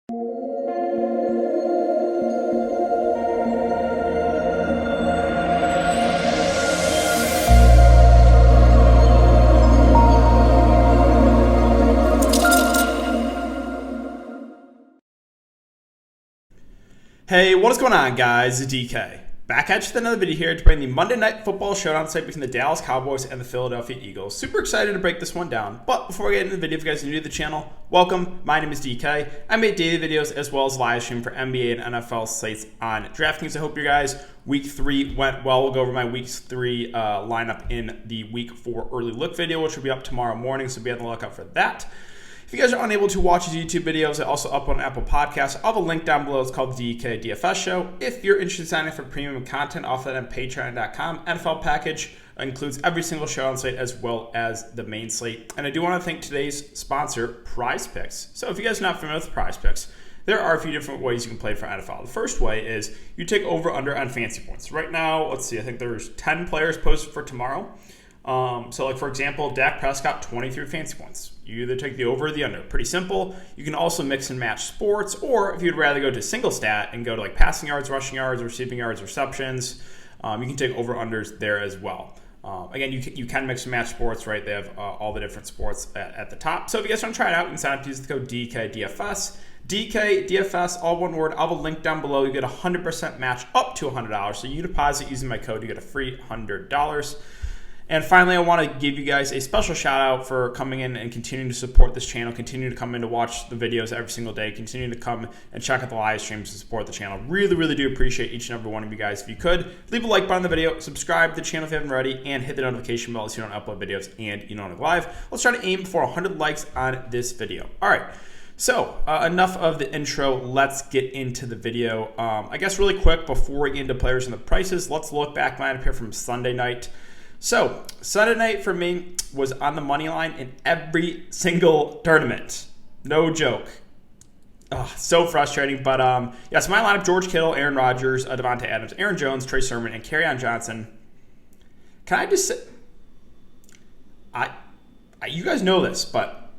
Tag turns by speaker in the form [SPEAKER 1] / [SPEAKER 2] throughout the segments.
[SPEAKER 1] Hey, what is going on, guys? It's DK. Back at you with another video here to bring the Monday Night Football Showdown site between the Dallas Cowboys and the Philadelphia Eagles. Super excited to break this one down. But before we get into the video, if you guys are new to the channel, welcome. My name is DK. I make daily videos as well as live stream for NBA and NFL slates on Draftkings. I hope your guys' Week 3 went well. We'll go over my Week 3 lineup in the Week 4 early look video, which will be up tomorrow morning, so be on the lookout for that. If you guys are unable to watch these YouTube videos, I also upload on Apple Podcasts. I'll have a link down below. It's called the DKDFS Show. If you're interested in signing up for premium content, offer that on patreon.com. NFL package includes every single show on site as well as the main slate. And I do want to thank today's sponsor, Prize Picks. So if you guys are not familiar with Prize Picks, there are a few different ways you can play for NFL. The first way is you take over-under on fantasy points. Right now, let's see, I think there's 10 players posted for tomorrow. So like for example, Dak Prescott, 23 fantasy points. You either take the over or the under. Pretty simple. You can also mix and match sports, or if you'd rather go to single stat and go to like passing yards, rushing yards, receiving yards, receptions, you can take over-unders there as well. Again, you can mix and match sports, right? They have all the different sports at the top. So if you guys want to try it out, you can sign up to use the code DKDFS. DKDFS, all one word. I'll have a link down below. You get a 100% match up to $100. So you deposit using my code, you get a free $100. And finally, I want to give you guys a special shout out for coming in and continuing to support this channel, continue to come in to watch the videos every single day, continue to come and check out the live streams to support the channel. Really, really do appreciate each and every one of you guys. If you could, leave a like button on the video, subscribe to the channel if you haven't already, and hit the notification bell so you don't upload videos and you don't go live. Let's try to aim for 100 likes on this video. All right. So enough of the intro. Let's get into the video. I guess really quick before we get into players and the prices, let's look back lineup here from Sunday night. So, Sunday night for me was on the money line in every single tournament. No joke. So frustrating. But, yes, my lineup, George Kittle, Aaron Rodgers, Devonta Adams, Aaron Jones, Trey Sermon, and Kerryon Johnson. Can I just say, you guys know this, but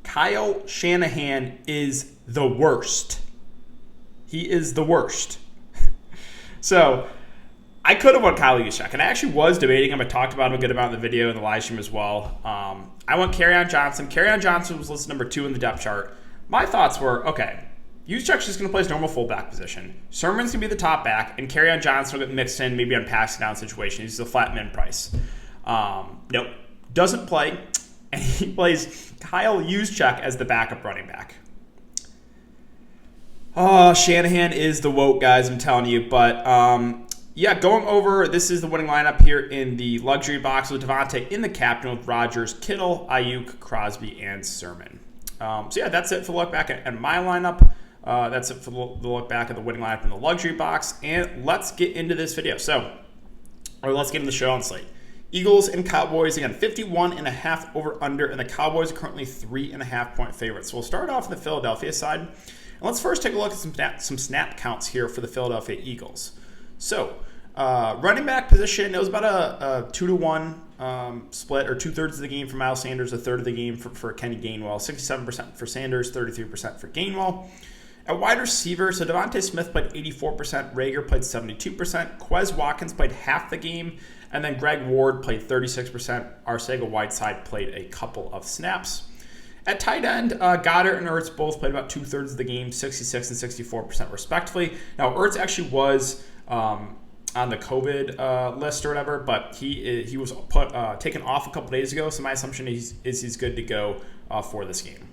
[SPEAKER 1] Kyle Shanahan is the worst. He is the worst. So, I could have won Kyle Juszczyk, and I actually was debating him. I talked about him a good amount in the video and the live stream as well. I went Kerryon Johnson. Kerryon Johnson was listed number 2 in the depth chart. My thoughts were, okay, Juszczyk's just going to play his normal fullback position. Sermon's going to be the top back, and Kerryon Johnson will get mixed in maybe on passing down situation. He's a flat min price. Nope, doesn't play, and he plays Kyle Juszczyk as the backup running back. Oh, Shanahan is the woke, guys, I'm telling you, but yeah, going over, this is the winning lineup here in the luxury box with Devonta in the captain with Rodgers, Kittle, Ayuk, Crosby, and Sermon. So yeah, that's it for the look back at my lineup. That's it for the look back at the winning lineup in the luxury box. And let's get into this video. Let's get into the show on slate. Eagles and Cowboys, again, 51.5 over under, and the Cowboys are currently 3.5 point favorites. So we'll start off on the Philadelphia side. And let's first take a look at some snap counts here for the Philadelphia Eagles. So, running back position, it was about a 2-to-1 split, or 2/3 of the game for Miles Sanders, 1/3 of the game for Canon Gainwell, 67% for Sanders, 33% for Gainwell. At wide receiver, so Devonta Smith played 84%, Rager played 72%, Quez Watkins played half the game, and then Greg Ward played 36%. Arcega-Whiteside played a couple of snaps. At tight end, Goddard and Ertz both played about 2/3 of the game, 66 and 64% respectively. Now, Ertz actually was on the COVID list or whatever, but he was taken off a couple days ago, so my assumption is he's good to go for this game.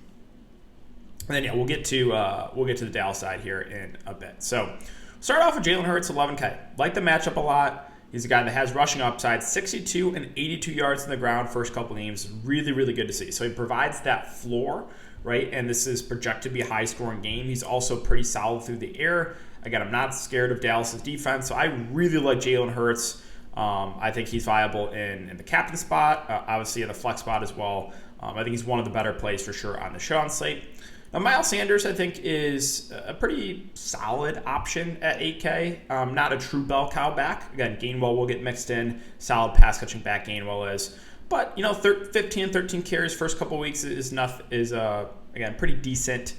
[SPEAKER 1] And then yeah, we'll get to the Dallas side here in a bit. So start off with Jalen Hurts, 11K. Like the matchup a lot. He's a guy that has rushing upside, 62 and 82 yards on the ground first couple games. Really, really good to see. So he provides that floor, right? And this is projected to be a high-scoring game. He's also pretty solid through the air. Again, I'm not scared of Dallas's defense, so I really like Jalen Hurts. I think he's viable in the captain spot, obviously in the flex spot as well. I think he's one of the better plays for sure on the Showdown slate. Now, Miles Sanders, I think, is a pretty solid option at 8K. Not a true bell cow back. Again, Gainwell will get mixed in. Solid pass-catching back Gainwell is. But, 15 and 13 carries first couple weeks is again, pretty decent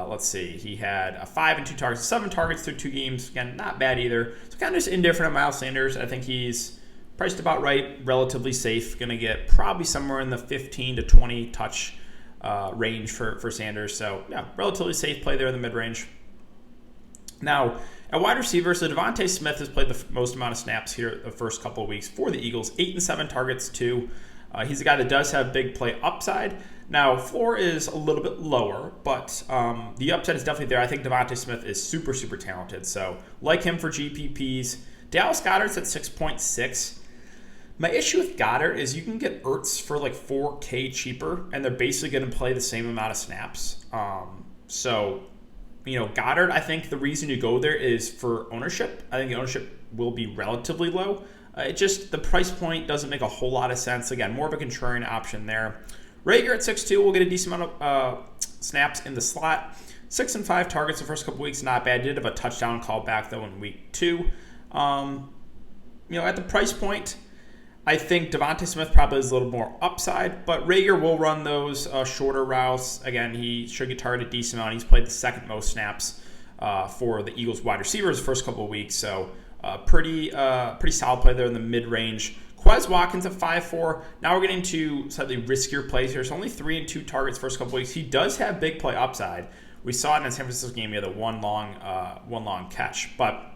[SPEAKER 1] Let's see. He had 5 and 2 targets, 7 targets through 2 games. Again, not bad either. So kind of just indifferent on Miles Sanders. I think he's priced about right, relatively safe. Going to get probably somewhere in the 15 to 20 touch range for Sanders. So, yeah, relatively safe play there in the mid-range. Now, at wide receiver, so Devonta Smith has played the most amount of snaps here the first couple of weeks for the Eagles. 8 and 7 targets, 2. He's a guy that does have big play upside. Now, floor is a little bit lower, but the upside is definitely there. I think Devonta Smith is super, super talented. So, like him for GPPs. Dallas Goedert's at 6.6. My issue with Goddard is you can get Ertz for like $4K cheaper, and they're basically going to play the same amount of snaps. Goddard, I think the reason you go there is for ownership. I think the ownership will be relatively low. The price point doesn't make a whole lot of sense. Again, more of a contrarian option there. Rager at 6.2 will get a decent amount of snaps in the slot. 6 and 5 targets the first couple weeks, not bad. Did have a touchdown call back though in week 2. At the price point, I think Devonta Smith probably is a little more upside, but Rager will run those shorter routes. Again, he should get targeted a decent amount. He's played the second most snaps for the Eagles wide receivers the first couple of weeks, so pretty solid play there in the mid-range. Quez Watkins at 5.4. Now we're getting to slightly riskier plays here. So only 3 and 2 targets first couple of weeks. He does have big play upside. We saw it in the San Francisco game. He had the one long catch, but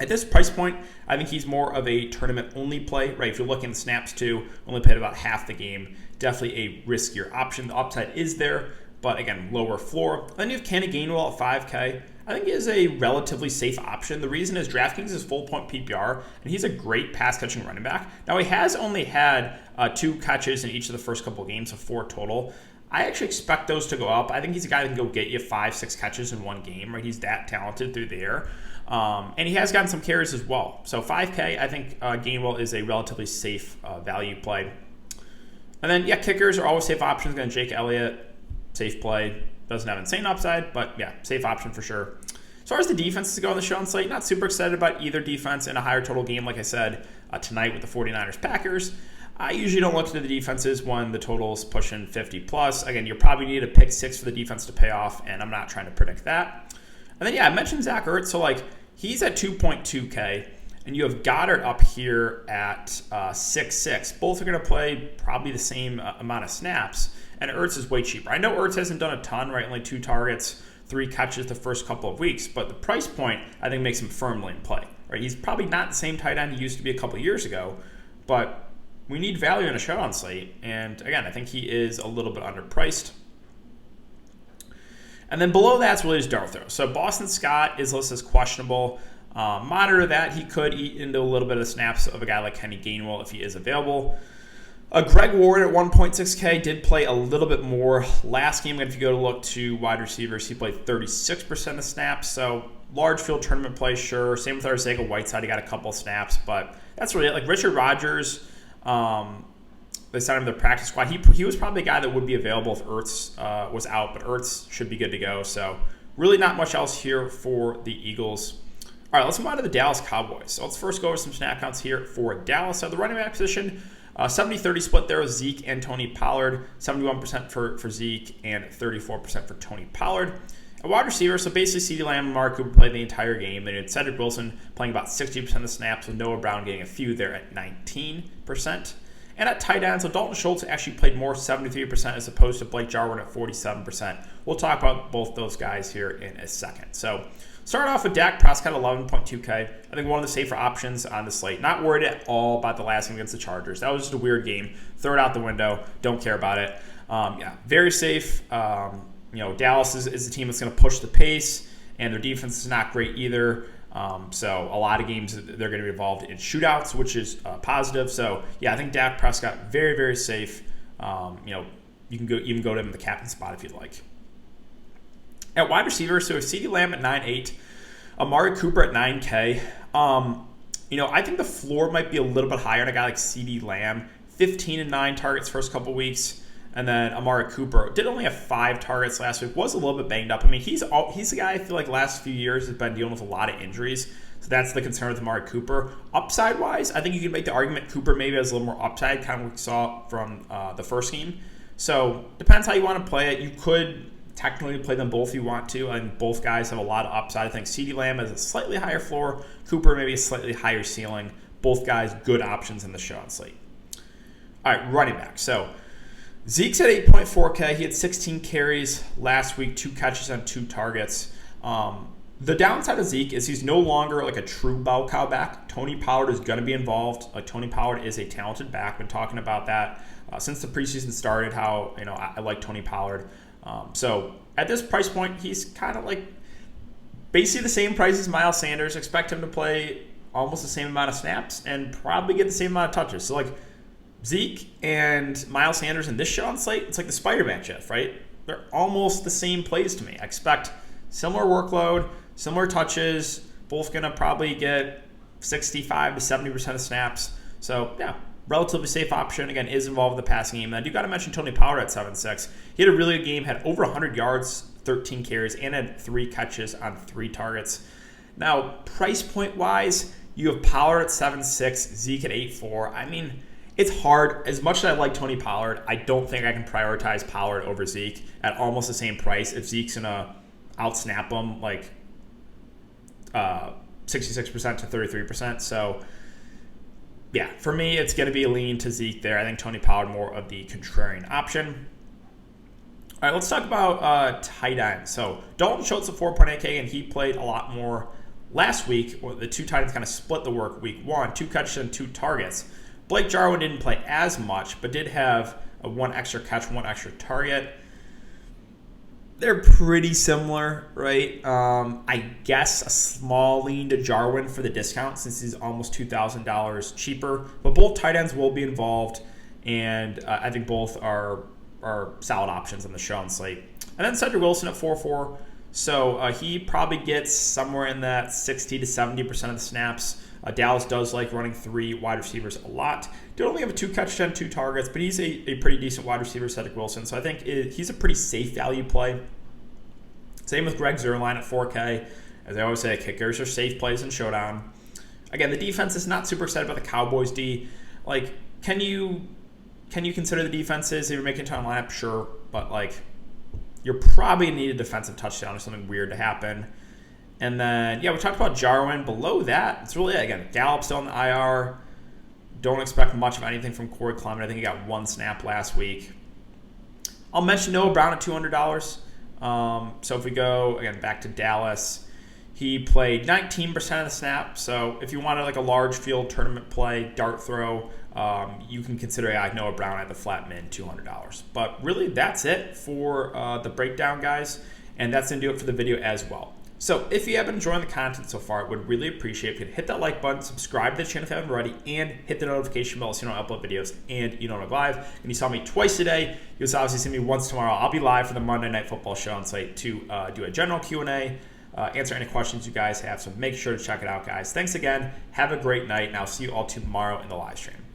[SPEAKER 1] at this price point, I think he's more of a tournament-only play, right? If you're looking at the snaps too, only played about half the game. Definitely a riskier option. The upside is there, but again, lower floor. Then you have Canon Gainwell at 5K. I think he is a relatively safe option. The reason is Draftkings is full-point PPR, and he's a great pass-catching running back. Now, he has only had 2 catches in each of the first couple of games, so 4 total. I actually expect those to go up. I think he's a guy that can go get you 5-6 catches in one game, right? He's that talented through the air. And he has gotten some carries as well. So 5K, I think Gainwell is a relatively safe value play. And then, kickers are always safe options. Again, Jake Elliott, safe play. Doesn't have insane upside, but safe option for sure. As far as the defenses go on the show on slate, not super excited about either defense in a higher total game, like I said, tonight with the 49ers-Packers. I usually don't look to the defenses when the total's pushing 50+. Again, you probably need a pick 6 for the defense to pay off, and I'm not trying to predict that. And then, I mentioned Zach Ertz, so he's at 2.2K, and you have Goddard up here at 6.6. Both are going to play probably the same amount of snaps, and Ertz is way cheaper. I know Ertz hasn't done a ton, right? Only 2 targets, 3 catches the first couple of weeks, but the price point, I think, makes him firmly in play, right? He's probably not the same tight end he used to be a couple years ago, but we need value in a showdown slate, and again, I think he is a little bit underpriced. And then below that's really his dart throw. So Boston Scott is listed as questionable. Monitor that. He could eat into a little bit of the snaps of a guy like Canon Gainwell if he is available. Greg Ward at 1.6K did play a little bit more last game. If you go to look to wide receivers, he played 36% of snaps. So large field tournament play, sure. Same with Arcega Whiteside. He got a couple of snaps, but that's really it. Richard Rodgers, they signed him to the practice squad. He was probably a guy that would be available if Ertz was out, but Ertz should be good to go. So really not much else here for the Eagles. All right, let's move on to the Dallas Cowboys. So let's first go over some snap counts here for Dallas. So the running back position, 70-30 split there with Zeke and Tony Pollard. 71% for Zeke and 34% for Tony Pollard. A wide receiver, so basically CeeDee Lamb and Amari Cooper played the entire game. Then you had Cedric Wilson playing about 60% of the snaps, with Noah Brown getting a few there at 19%. And at tight end, so Dalton Schultz actually played more, 73%, as opposed to Blake Jarwin at 47%. We'll talk about both those guys here in a second. So start off with Dak Prescott, 11.2K. I think one of the safer options on the slate. Not worried at all about the last game against the Chargers. That was just a weird game. Throw it out the window. Don't care about it. Very safe. Dallas is the team that's going to push the pace, and their defense is not great either. So a lot of games they're going to be involved in shootouts, which is positive. So I think Dak Prescott very, very safe. You can go to him in the captain spot if you'd like. At wide receiver, so CeeDee Lamb at 9.8, Amari Cooper at 9K. I think the floor might be a little bit higher on a guy like CeeDee Lamb. 15 and 9 targets first couple weeks. And then Amari Cooper did only have 5 targets last week. Was a little bit banged up. I mean, he's a guy I feel like last few years has been dealing with a lot of injuries. So that's the concern with Amari Cooper. Upside-wise, I think you can make the argument Cooper maybe has a little more upside, kind of what we saw from the first game. So depends how you want to play it. You could technically play them both if you want to. I think both guys have a lot of upside. I think CeeDee Lamb has a slightly higher floor. Cooper maybe a slightly higher ceiling. Both guys good options in the Showdown slate. All right, running back. So Zeke's at 8.4K. He had 16 carries last week, 2 catches on 2 targets. The downside of Zeke is he's no longer like a true bell cow back. Tony Pollard is going to be involved. Tony Pollard is a talented back. Been talking about that since the preseason started, how I like Tony Pollard. So at this price point, he's kind of like basically the same price as Miles Sanders. Expect him to play almost the same amount of snaps and probably get the same amount of touches. So like Zeke and Miles Sanders in this Showdown slate, it's like the Spider-Man shift, right? They're almost the same plays to me. I expect similar workload, similar touches, both going to probably get 65 to 70% of snaps. So, yeah, relatively safe option. Again, is involved in the passing game. And I do got to mention Tony Pollard at 7.6. He had a really good game, had over 100 yards, 13 carries, and had 3 catches on 3 targets. Now, price point-wise, you have Pollard at 7.6, Zeke at 8.4. I mean, it's hard. As much as I like Tony Pollard, I don't think I can prioritize Pollard over Zeke at almost the same price if Zeke's going to outsnap him like 66% to 33%. So, yeah, for me, it's going to be a lean to Zeke there. I think Tony Pollard more of the contrarian option. All right, let's talk about tight end. So Dalton Schultz at 4.8K, and he played a lot more last week. The 2 tight ends kind of split the work week 1, 2 catches and 2 targets. Blake Jarwin didn't play as much, but did have a 1 extra catch, 1 extra target. They're pretty similar, right? I guess a small lean to Jarwin for the discount since he's almost $2,000 cheaper. But both tight ends will be involved, and I think both are solid options on the Showdown slate. And then Cedric Wilson at 4.4. So he probably gets somewhere in that 60 to 70% of the snaps. Dallas does like running 3 wide receivers a lot. Did only have a 2 catch, 2 targets, but he's a pretty decent wide receiver, Cedric Wilson. So I think he's a pretty safe value play. Same with Greg Zuerlein at 4K. As I always say, kickers are safe plays in Showdown. Again, the defense is not super excited about the Cowboys D. Like, can you consider the defenses if you're making a ton of lineup? Sure, but like you're probably going to need a defensive touchdown or something weird to happen. And then, yeah, we talked about Jarwin. Below that, it's really, again, Gallup still in the IR. Don't expect much of anything from Corey Clement. I think he got 1 snap last week. I'll mention Noah Brown at $200. So if we go, again, back to Dallas, he played 19% of the snap. So if you wanted like a large field tournament play, dart throw, you can consider Noah Brown at the flat min, $200. But really, that's it for the breakdown, guys. And that's going to do it for the video as well. So if you have been enjoying the content so far, I would really appreciate if you could hit that like button, subscribe to the channel if you haven't already, and hit the notification bell so you don't upload videos and you don't go live. And you saw me twice today. You'll obviously see me once tomorrow. I'll be live for the Monday Night Football show on site to do a general Q&A, answer any questions you guys have. So make sure to check it out, guys. Thanks again. Have a great night, and I'll see you all tomorrow in the live stream.